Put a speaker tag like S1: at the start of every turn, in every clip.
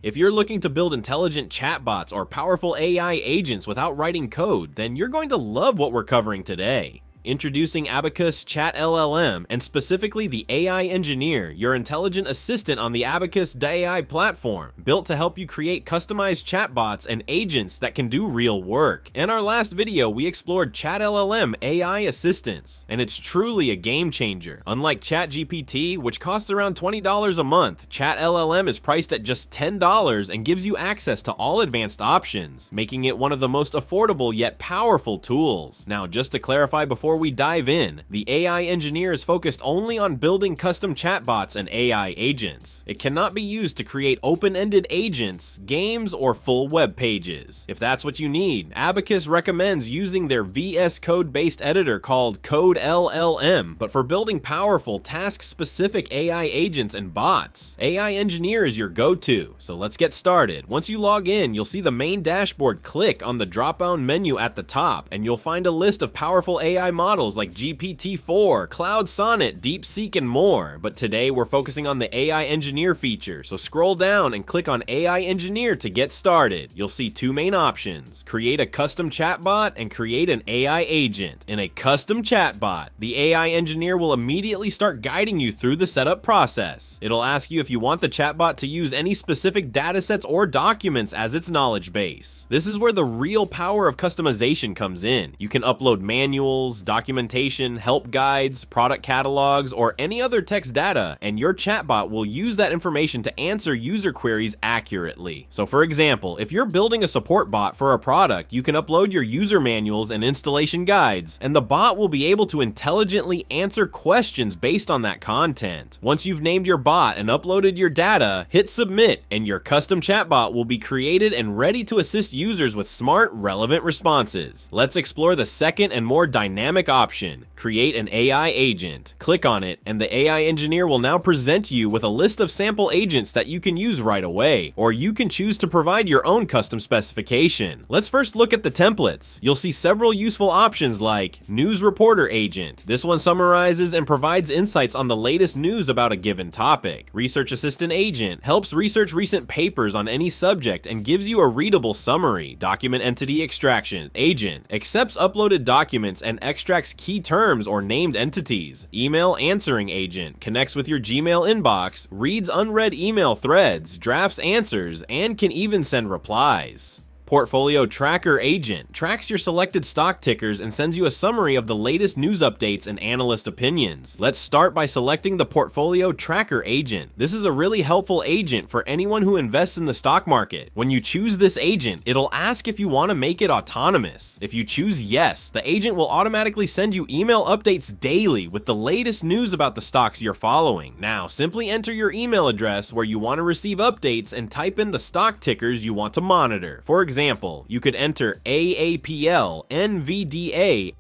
S1: If you're looking to build intelligent chatbots or powerful AI agents without writing code, then you're going to love what we're covering today. Introducing Abacus.AI ChatLLM, and specifically the AI Engineer, your intelligent assistant on the Abacus.AI platform, built to help you create customized chatbots and agents that can do real work. In our last video, we explored ChatLLM AI assistants, and it's truly a game changer. Unlike ChatGPT, which costs around $20 a month, ChatLLM is priced at just $10 and gives you access to all advanced options, making it one of the most affordable yet powerful tools. Now, just to clarify before we dive in, the AI Engineer is focused only on building custom chatbots and AI agents. It cannot be used to create open-ended agents, games, or full web pages. If that's what you need, Abacus recommends using their VS Code-based editor called CodeLLM, but for building powerful, task-specific AI agents and bots, AI Engineer is your go-to. So let's get started. Once you log in, you'll see the main dashboard. Click on the drop-down menu at the top, and you'll find a list of powerful AI models like GPT-4, Cloud Sonnet, DeepSeek, and more. But today we're focusing on the AI Engineer feature, so scroll down and click on AI Engineer to get started. You'll see two main options: create a custom chatbot and create an AI agent. In a custom chatbot, the AI Engineer will immediately start guiding you through the setup process. It'll ask you if you want the chatbot to use any specific datasets or documents as its knowledge base. This is where the real power of customization comes in. You can upload manuals, documentation, help guides, product catalogs, or any other text data, and your chatbot will use that information to answer user queries accurately. So for example, if you're building a support bot for a product, you can upload your user manuals and installation guides, and the bot will be able to intelligently answer questions based on that content. Once you've named your bot and uploaded your data, hit submit, and your custom chatbot will be created and ready to assist users with smart, relevant responses. Let's explore the second and more dynamic option: create an AI agent. Click on it, and the AI Engineer will now present you with a list of sample agents that you can use right away, or you can choose to provide your own custom specification. Let's first look at the templates. You'll see several useful options like News Reporter Agent. This one summarizes and provides insights on the latest news about a given topic. Research Assistant Agent helps research recent papers on any subject and gives you a readable summary. Document Entity Extraction Agent accepts uploaded documents and extracts key terms or named entities. Email Answering Agent connects with your Gmail inbox, reads unread email threads, drafts answers, and can even send replies. Portfolio Tracker Agent tracks your selected stock tickers and sends you a summary of the latest news updates and analyst opinions. Let's start by selecting the Portfolio Tracker Agent. This is a really helpful agent for anyone who invests in the stock market. When you choose this agent, it'll ask if you want to make it autonomous. If you choose yes, the agent will automatically send you email updates daily with the latest news about the stocks you're following. Now, simply enter your email address where you want to receive updates and type in the stock tickers you want to monitor. For example, you could enter AAPL, NVDA,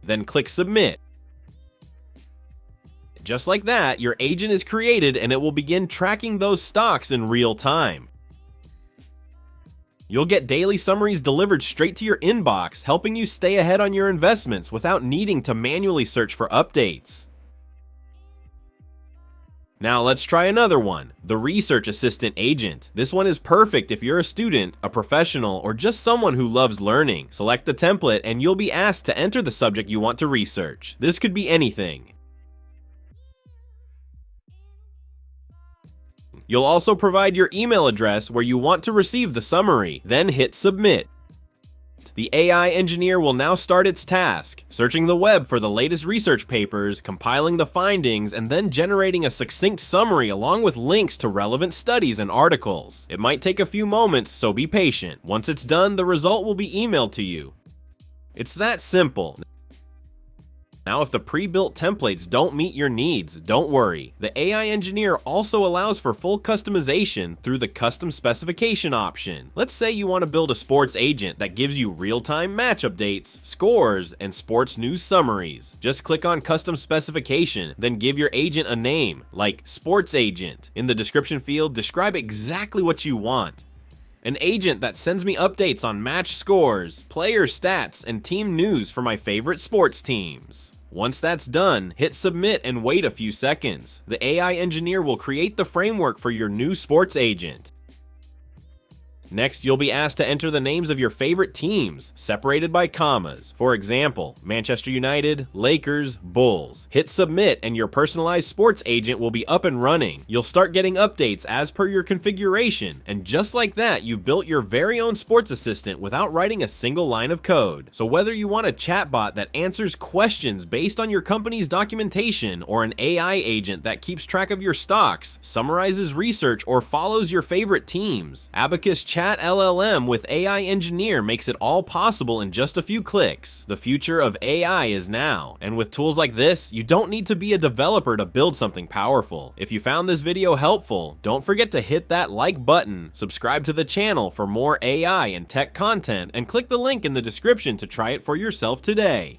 S1: then click submit. Just like that, your agent is created and it will begin tracking those stocks in real time. You'll get daily summaries delivered straight to your inbox, helping you stay ahead on your investments without needing to manually search for updates. Now let's try another one, the Research Assistant Agent. This one is perfect if you're a student, a professional, or just someone who loves learning. Select the template and you'll be asked to enter the subject you want to research. This could be anything. You'll also provide your email address where you want to receive the summary, then hit submit. The AI Engineer will now start its task, searching the web for the latest research papers, compiling the findings, and then generating a succinct summary along with links to relevant studies and articles. It might take a few moments, so be patient. Once it's done, the result will be emailed to you. It's that simple. Now, if the pre-built templates don't meet your needs, don't worry. The AI Engineer also allows for full customization through the custom specification option. Let's say you want to build a sports agent that gives you real-time match updates, scores, and sports news summaries. Just click on custom specification, then give your agent a name, like Sports Agent. In the description field, describe exactly what you want. An agent that sends me updates on match scores, player stats, and team news for my favorite sports teams. Once that's done, hit submit and wait a few seconds. The AI engineer will create the framework for your new sports agent. Next, you'll be asked to enter the names of your favorite teams, separated by commas. For example, Manchester United, Lakers, Bulls. Hit submit and your personalized sports agent will be up and running. You'll start getting updates as per your configuration, and just like that, you've built your very own sports assistant without writing a single line of code. So whether you want a chatbot that answers questions based on your company's documentation, or an AI agent that keeps track of your stocks, summarizes research, or follows your favorite teams, Abacus.AI ChatLLM with AI Engineer makes it all possible in just a few clicks. The future of AI is now, and with tools like this, you don't need to be a developer to build something powerful. If you found this video helpful, don't forget to hit that like button, subscribe to the channel for more AI and tech content, and click the link in the description to try it for yourself today.